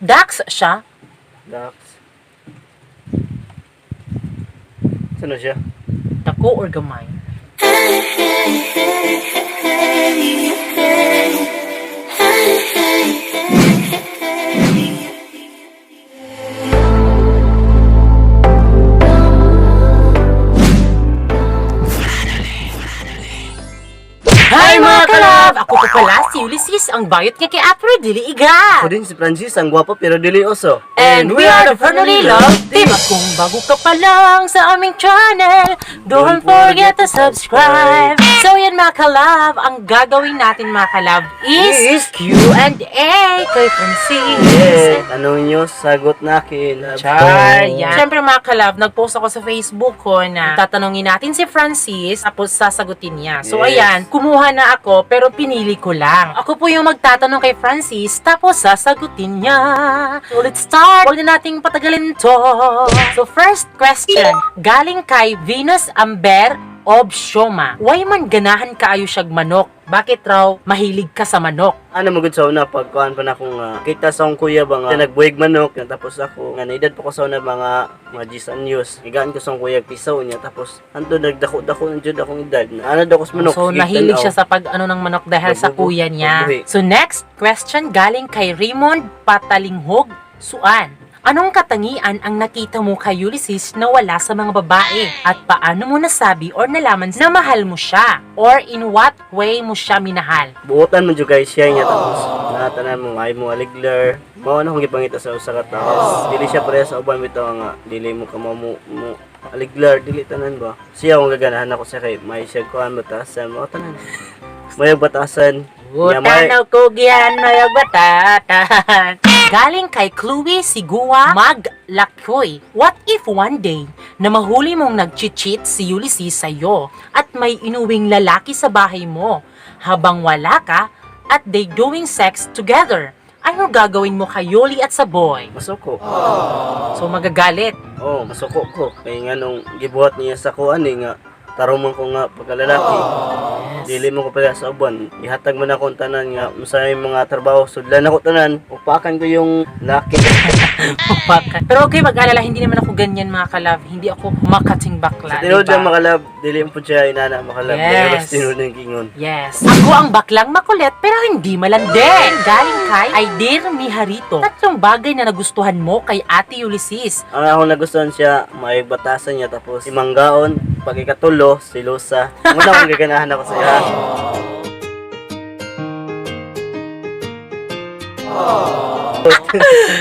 Dax siya. Dax. Saan siya? Dako or gamay? Hi mga kalab! Ako po pala si Ulysses, ang bayot nga kay Apro Dili Iga. Ako din si Francis, ang gwapo pero dili oso. And we are the Fernally Love Team. At kung bago ka pa lang sa aming channel, don't forget to subscribe. So yan mga kalab, ang gagawin natin mga kalab is Q&A kay Francis. Yes, tanong nyo, sagot na akin. Char, yan. Siyempre mga kalab, nag-post ako sa Facebook ko na tatanungin natin si Francis tapos sasagutin niya. So Yes. ayan, kumuha na ako pero pinili ko lang. Ako po yung magtatanong kay Francis tapos sasagutin niya. So let's start. Huwag na nating patagalin to. So first question, galing kay Venus Amber of Shoma. Why man ganahan kaayo siyag manok? Bakit raw mahilig ka sa manok? Ano magud sa una pagkuhan pa na akong kita sa akong kuya ba nga nagbuhig manok nga tapos ako nga naedad pa ko sa una mga Gisan news. Igaan ko sa akong kuya pisaw niya tapos anto nagdako-dako ng jud akong edad. Ano daw ko sa manok. So, Sige, nahilig tanaw. siya sa pag-ano ng manok dahil sa Pagbubuhi. kuya niya. Pagbuhi. So, next question galing kay Raymond Patalinghog Suan. Anong katangian ang nakita mo kay Ulysses na wala sa mga babae? At paano mo nasabi or nalaman na mahal mo siya? Or in what way mo siya minahal? Buotan mo jud guys siya niya tapos natanan mo ay mo aligler. Mao na akong gipangita sa usa ka tao. Dili siya pareha sa uban bitaw nga dili mo ka mo aligler dili tanan ba. Siya ang gaganahan ako sa kay may siya kuan batasan mo tanan. Mayag batasan. Nya may Utanaw ko giyan mayag batatan. Galing kay Chloe Sigua Maglakyoy. What if one day na mahuli mong nag-cheat si Ulysses sa'yo at may inuwing lalaki sa bahay mo habang wala ka at they doing sex together? Ano gagawin mo kay Yoli at sa boy? masuko. So magagalit. Oh, masuko ko. Kay nga nung gibuhat niya sa kuan nga tarumon ko nga pagkalalaki. Dili mo ko pala sa uban. Ihatag mo na akong tanan nga usay mga trabaho. Sudlan ako tanan. Upakan ko yung laki. Pero okay, mag-alala, hindi naman ako ganyan mga kalab. Hindi ako makating bakla. Sa tinod diba? lang makalab. Dili mo po siya inana makalab. Yes. Pero sa tinod ng kingon. Yes. Ako ang baklang makulit pero hindi malandi. Galing kay Aidir Miharito. Tatlong bagay na nagustuhan mo kay Ate Ulysses. Ang ako nagustuhan siya, may batasan niya tapos imanggaon, pag ikatulo, silosa. Muna akong gaganahan ako sa iya.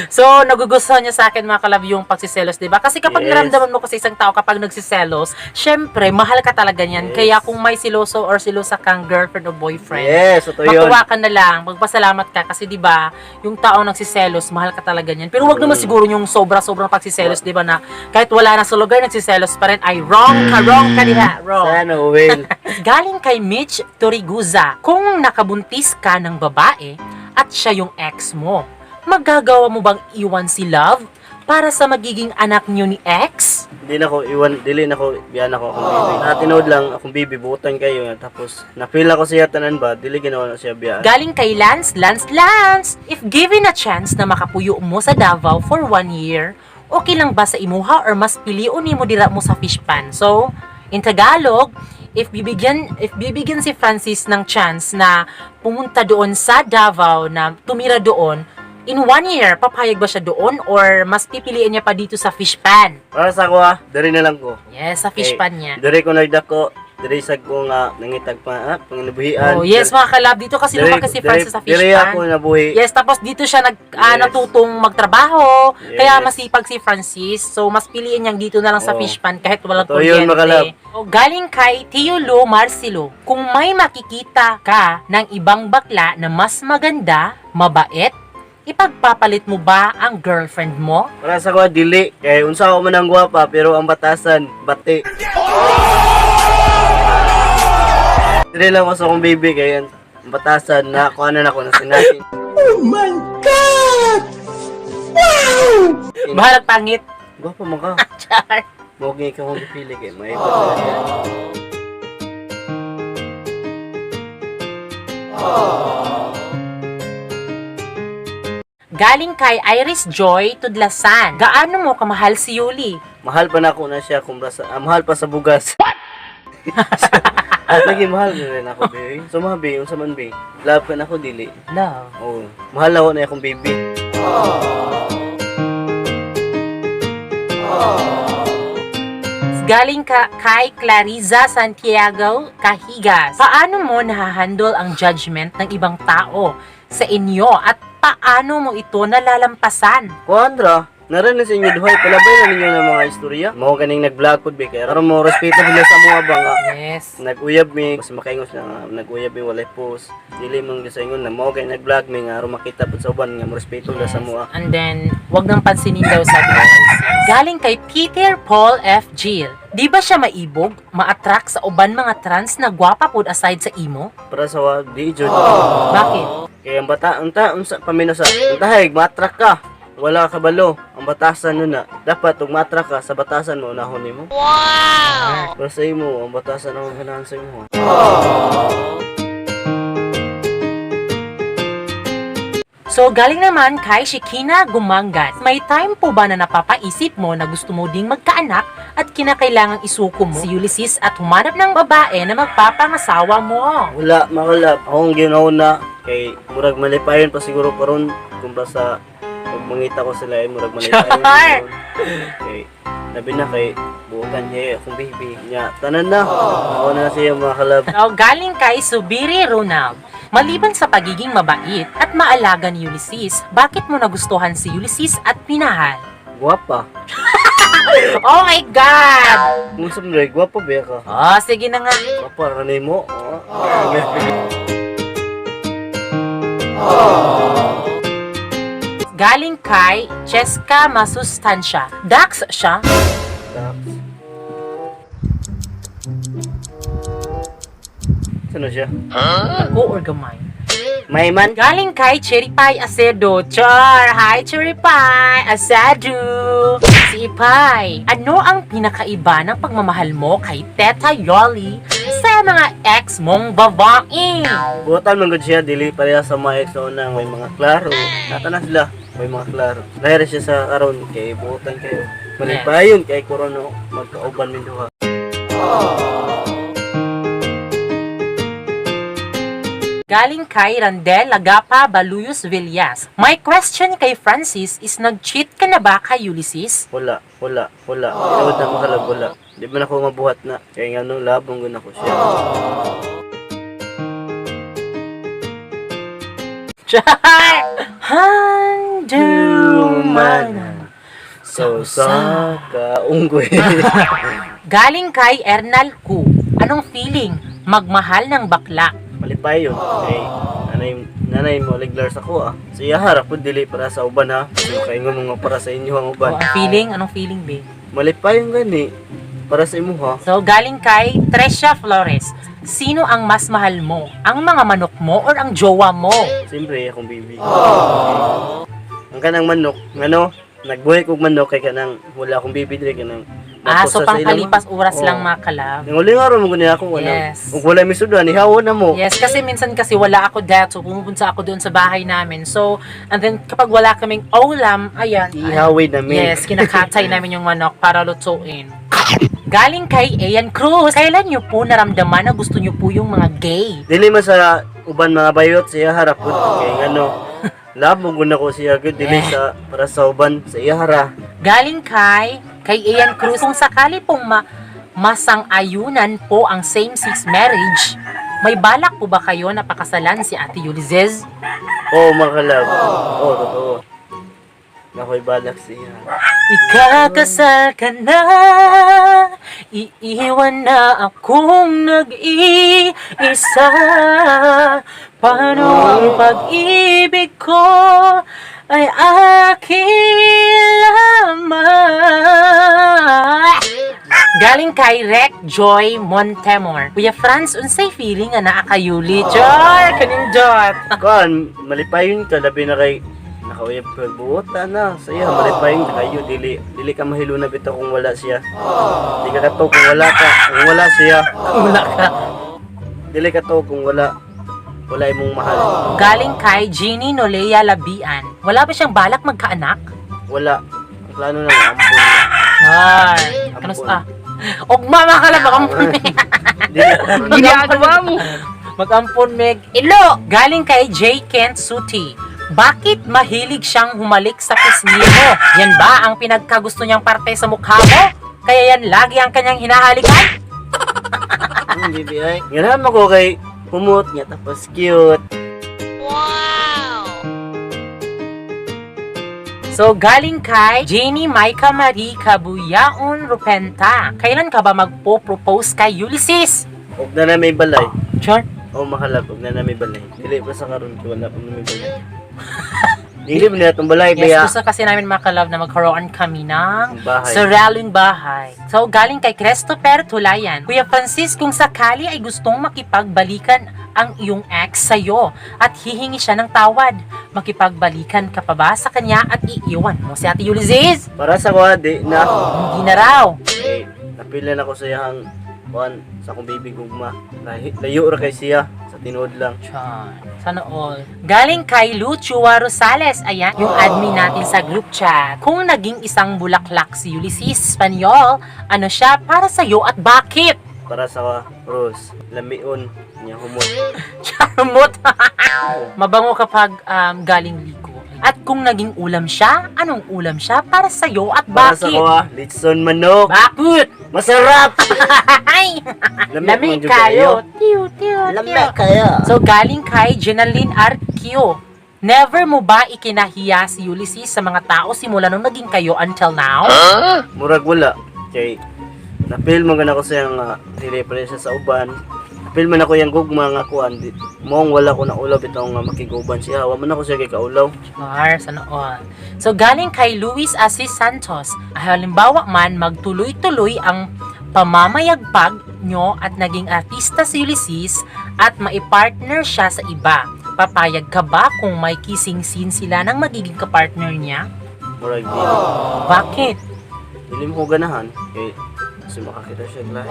So, nagugustuhan niya sa akin mga kalab yung pagsiselos, di ba? Kasi kapag Yes. naramdaman mo kasi isang tao kapag nagsiselos, syempre, mahal ka talaga niyan. Yes. Kaya kung may siloso or silosa kang girlfriend o boyfriend, Yes, ito yun. makuha ka na lang, magpasalamat ka kasi 'di ba, yung tao nagsiselos, mahal ka talaga niyan. Pero wag naman siguro yung sobra-sobrang pagsiselos, 'di ba, na kahit wala na sa lugar nagsiselos pa rin ay wrong ka diha, wrong. Sana, Will. Galing kay Mitch Toriguza, kung nakabuntis ka ng babae at siya yung ex mo, magagawa mo bang iwan si Love para sa magiging anak niyo ni ex? Dili na ko iwan, dili na ko biyan ako akong bibi. Tinod lang akong bibi buutan kayo nga tapos na-feel ako siya tanan ba, dili ginawa na siya biya. Galing kay Lance. If given a chance na makapuyo mo sa Davao for 1 year, okay lang ba sa imuha or mas piliun nimo dira mo sa fish pan? So, in Tagalog, if bibigyan si Francis ng chance na pumunta doon sa Davao na tumira doon, in 1 year, papayag ba siya doon or mas pipiliin niya pa dito sa fish pan? Para sa ako diri na lang ko. Yes, sa fish pan niya. Diri ko nagdako, diri sad ko nga nangitag pa panginabuhian. Oh, yes mga kalab, dito kasi lumaki si Francis sa fish Diri pan. ako nabuhi. Yes, tapos dito siya Yes. natutong magtrabaho. Yes. Kaya masipag si Francis. So, mas piliin niyang dito na lang sa Oo. fish pan kahit walang Totoo yun, makalab. O, galing kay Tiolo Marcelo. Kung may makikita ka ng ibang bakla na mas maganda, mabait, ipagpapalit mo ba ang girlfriend mo? Para sa ko dili kay unsa ako man ang gwapa pero ang batasan bati. Dili lang ako sa akong baby kay ang batasan na kuanan ako na sinabi. Oh my God! Wow! Bahalag pangit. Gwapa mo ka. Char. Mogi ka mong pili kay may batasan. Galing kay Iris Joy Tudlasan. Gaano mo kamahal si Yuli? Mahal pa na ako na siya kung mahal pa sa bugas. At naging mahal na rin ako, baby. So, mga baby, unsa man, baby. Love ka na ako, dili. Love. Oo. Mahal na ako na akong baby. Galing kay Clariza Santiago Cahigas. Paano mo nahahandle ang judgment ng ibang tao sa inyo at paano mo ito nalalampasan? Kuandra, narinig sa inyo duhay, palabay na ninyo ng mga istorya. Mao ganing nag-vlog pod, baby. Kaya mo respeto nila sa mga banga. Yes. Nag-uyab mi, kasi makaingos na nag-uyab mi, walay post. Dili mong gisaingon na mao kay nag-vlog mi nga aron makita pud sa uban nga mo respeto nila sa mga. And then, wag nang pansinin daw sabi ng Francis. Galing kay Peter Paul F. Gill. Di ba siya maibog, ma-attract sa uban mga trans na gwapa pod aside sa imo? Para sa di jud. Bakit? Kaya ang bata, unsa pamino sa untahig, matrak ka. Wala ka balo. Ang batasan nun na. Dapat, kung matrak ka, sa batasan mo, unahon mo. Wow! Para sa imo, ang batasan ang ganahan sa imo. So, galing naman kay Shikina Gumangan. May time po ba na napapaisip mo na gusto mo ding magkaanak at kinakailangang isuko mo si Ulysses at humanap ng babae na magpapangasawa mo? Wala, makalap. Akong ginauna, kay murag malipayon pa siguro karon kung sa pag mangita ko sila, murag malipayon. Okay. Labi na kay buutan niya akong baby niya. Tanan na. Ako na siya mga kalab. So, galing kay Subiri Ronald. Maliban sa pagiging mabait at maalaga ni Ulysses, bakit mo nagustuhan si Ulysses at minahal? Guwapa. Oh my God! Kung sa mga guwapa ba ka? Oh, sige na nga. Guwapa, ranay mo. Galing kay Cheska Masustansya. Dax siya. Sino siya? Ako or gamay? May man. Galing kay Cherry Pie Acedo. Char! Hi, Cherry Pie Acedo! Si Ipay, ano ang pinakaiba ng pagmamahal mo kay Teta Yoli sa mga ex mong babae? Buotan man gud siya, dili pareha sa mga ex na unang may mga klaro. Nata na sila, may mga klaro. Lahir siya sa karon kay buotan kayo. Malipayon kay Corono, magkauban min duha. Galing kay Randel Lagapa Baluyos Villas. My question kay Francis is, nag-cheat ka na ba kay Ulysses? Wala. Tawad na makalab, wala. Di ba na ako mabuhat na? Kaya nga no, labong guna ko siya. Char! Handumana. So sa kaunggoy. Galing kay Ernal Ku. Anong feeling? Magmahal ng bakla. Malipayon. Kay nanay mo liglar sa ko ah. Siya harap po dili para sa uban ha. So kay nga mga para sa inyo ang Oh, uban. ang feeling? Anong feeling, babe? Malipayon gani para sa imo ha. So, galing kay Tresha Flores. Sino ang mas mahal mo? Ang mga manok mo or ang jowa mo? Siyempre akong baby. Ang kanang manok, ngano, nagbuhay kog manok kay kanang wala akong baby diri kanang. So pangkalipas oras lang mga kalab. Ang uling araw mo gani ako Yes. Kung wala mi sudan, ihawon na mo. Yes, kasi minsan kasi wala ako dad, so pumupunta ako doon sa bahay namin. So, and then kapag wala kaming ulam, ayan. Ihawin namin. Yes, kinakatay namin yung manok para lutuin. Galing kay Ian Cruz. Kailan nyo po naramdaman na gusto nyo po yung mga gay? Dili man sa uban mga bayot siya harap pud kay ngano. Labong guna ko siya gud dili sa para sa uban sa iya hara. Galing kay Ian Cruz. Kung sakali pong masang-ayunan po ang same-sex marriage, may balak po ba kayo na pakasalan si Ate Ulysses? Oo, mga kalab. Oo, totoo. Nakoy balak siya. Ikakasal ka na, iiwan na akong nag-iisa. Paano ang pag-ibig ko ay aking lamang? Galing kay Rec Joy Montemor. Kuya Franz, unsay feeling nga naa kayuli? Char! Kanindot! Kan, malipayon ka labi na kay nakauyab ka buota na. Saya malipayon ka kayo dili ka mahilo na bitaw kung wala siya. Di ka kato kung wala ka, kung wala siya. Wala ka. Dili ka to kung wala. wala imong mahal. Galing kay Jeannie Nolea Labian. Wala ba siyang balak magkaanak? Wala. Ang plano na ampun na. Ay, kanos Ugma makalab mag-ampun meg. Ginagawa mo. Mag-ampun meg. Ilo, galing kay J. Kent Suti. Bakit mahilig siyang humalik sa pisngi mo? Yan ba ang pinagkagusto niyang parte sa mukha mo? Kaya yan lagi ang kanyang hinahalikan? Hindi di ay. Ganahan mo ko kay humot niya tapos cute. So, galing kay Jenny Maika Marie Kabuyaon Rupenta. Kailan ka ba magpo-propose kay Ulysses? Huwag na may balay. Sure? O mahalap, huwag na may balay. Dili pa sa karon ko wala pa may balay. Dili mo na itong balay Yes, kaya gusto kasi namin makalove na magkaroon kami ng bahay. sariling bahay. So, galing kay Christopher Tulayan. Kuya Francis, kung sakali ay gustong makipagbalikan ang iyong ex sa'yo at hihingi siya ng tawad, makipagbalikan ka pa ba sa kanya at iiwan mo si Ate Ulysses? Para sa ko di na. Hindi na raw. Eh, napila na ko sa iyang kuan sa akong baby gugma. Layo ra kay siya sa tinuod lang. Chan. Sana all. Galing kay Luchua Rosales. Ayan, yung admin natin sa group chat. Kung naging isang bulaklak si Ulysses Espanyol, ano siya para sa'yo at bakit? Para sa Rose, lamion niya humot. Charmot. Mabango kapag galing liko. At kung naging ulam siya, anong ulam siya para sa'yo at Para sa bakit? ko litson manok. Bakit? Masarap. Ay! Lami Lami kayo. Tiyo, tiyo, tiyo. kaya. So, galing kay Jenaline Arquio. Never mo ba ikinahiya si Ulysses sa mga tao simula nung naging kayo until now? Murag wala. Kay napil mo gana ko sa yung reference sa uban. Napil man ako yung gugma nga kuan. Mong wala ko na ulaw bitaw nga makiguban siya. Wa man ako siya kay kaulaw. Char, sana all. So, galing kay Luis Assis Santos. Halimbawa man, magtuloy-tuloy ang pamamayagpag nyo at naging artista si Ulysses at maipartner siya sa iba. Papayag ka ba kung may kissing scene sila ng magiging kapartner niya? Murag di. Bakit? Dili mo ko ganahan. Kay kasi makakita siya lahat.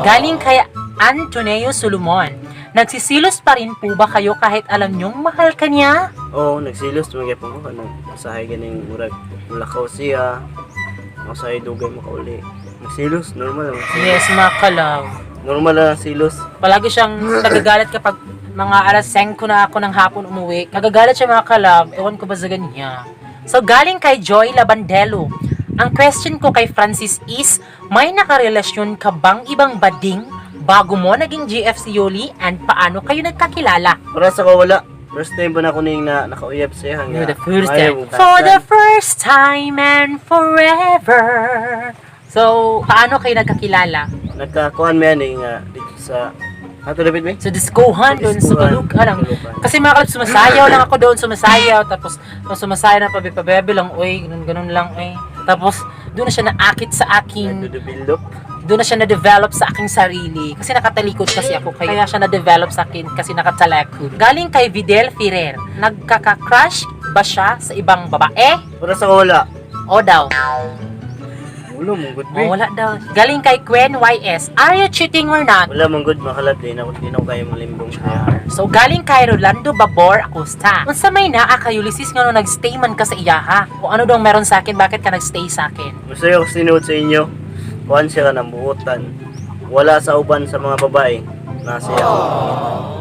Galing kay Antonio Solomon. Nagsisilos pa rin po ba kayo kahit alam nyong mahal ka niya? Oo, nagsilos tumagay pa ko. Masahay ganing murag lakaw siya. Masahay dugay mo kauli. Nagsilos, normal lang. Yes, mga kalove. Normal lang ang silos. Palagi siyang nagagalit kapag mga alas 5 na ako ng hapon umuwi. Nagagalit siya mga kalove. Ewan ko ba sa ganyan. So, galing kay Joy Labandelo. Ang question ko kay Francis is, may nakarelasyon ka bang ibang bading bago mo naging GF si Yoli and paano kayo nagkakilala? Para sa ko wala. First time ba na ko na nakauyab siya hanggang. The first time. For the first time and forever. So, paano kayo nagkakilala? Nagkakuhan mo yan nga dito sa Hatulabit mo? So, diskohan doon sa Kaluga lang. Kasi mga kalab, sumasayaw lang ako doon, sumasayaw. Tapos, sumasayaw na pabi-pabebe lang, uy, ganun lang, eh. Tapos, doon na siya naakit sa aking, Nagdudubilop. doon na siya na-develop sa aking sarili. Kasi nakatalikod kasi ako, kaya siya na-develop sa akin kasi nakatalakod. Galing kay Videl Ferrer, nagkaka-crush ba siya sa ibang babae? Para sa ko wala. O daw? Wala mong good O wala daw. Galing kay Gwen YS, are you cheating or not? Wala mong good makalat din ako. Di na ko kaya malimbong siya. So, galing kay Rolando Babor Acosta. Kung sa may naa kay Ulysses nga nung nag-stay man ka sa iyaha. Kung ano dong meron sa akin, bakit ka nag-stay sa akin? Gusto ko sinuot sa inyo. Kuhan siya ka ng buutan. Wala sa uban sa mga babae. Nasa siya.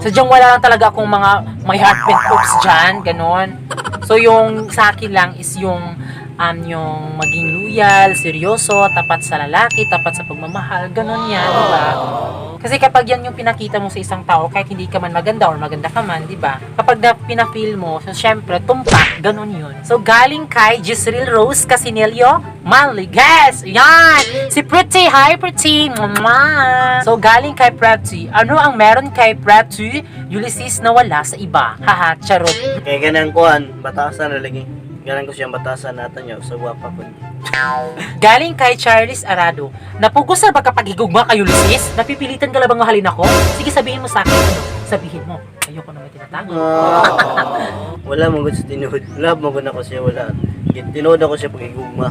Sadyang wala lang talaga akong mga may heartbeat hooks dyan, ganon. So, yung sa akin lang is yung maging loyal, seryoso, tapat sa lalaki, tapat sa pagmamahal, ganon yan, di ba? Kasi kapag yan yung pinakita mo sa isang tao, kahit hindi ka man maganda or maganda ka man, di ba? Kapag pinafeel mo, so syempre, tumpak, ganon yun. So, galing kay Gisril Rose Casinelio, manly guest, yan! Si Pretty, hi Pretty, mama! So, galing kay Pretty, ano ang meron kay Pretty? Ulysses na wala sa iba, haha, charot. Kaya ganang kuhan, batasan na lagi. Ganan ko siyang batasan natin niya. Sa guwapa ko. Galing kay Charles Arado, napugos na ba kapag higugma kay Ulysses? Napipilitan ka labang mahalin ako? Sige, sabihin mo sa akin, ano? Sabihin mo, ayoko na may tinatago. Wala mong good sa tinuod. Love mo ko na ko siya. Wala. Tinuod ako siya pag igugma.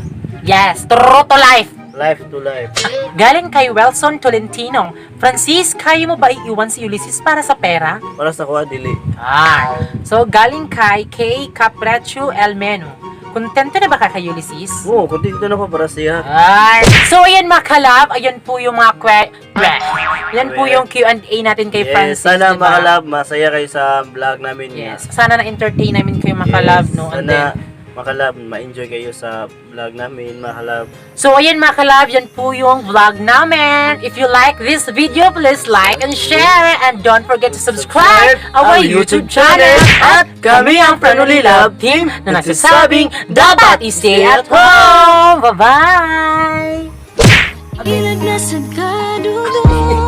Yes, true to life! Life to life. Galing kay Welson Tolentino. Francis, kaya mo ba iiwan si Ulysses para sa pera? Para sa kuha, dili. So, galing kay K. Caprecho Elmeno. Kontento na ba ka kay Ulysses? Oo, kung dito na pa para siya. So, ayan mga kalab, ayan po yung mga yan po yung Q&A natin kay Francis. Sana diba? mga kalab, masaya kayo sa vlog namin. Yes, sana na-entertain namin kayo mga kalab, no? And then, Sana mga kalab, ma-enjoy kayo sa vlog namin, mga kalab. so, ayan mga kalab, yan po yung vlog namin. If you like this video, please like and share. And don't forget to subscribe our YouTube channel. At kami ang Franoli Love Team na nagsasabing dapat i-stay at home. Bye-bye! Pinaglasag ka, dudong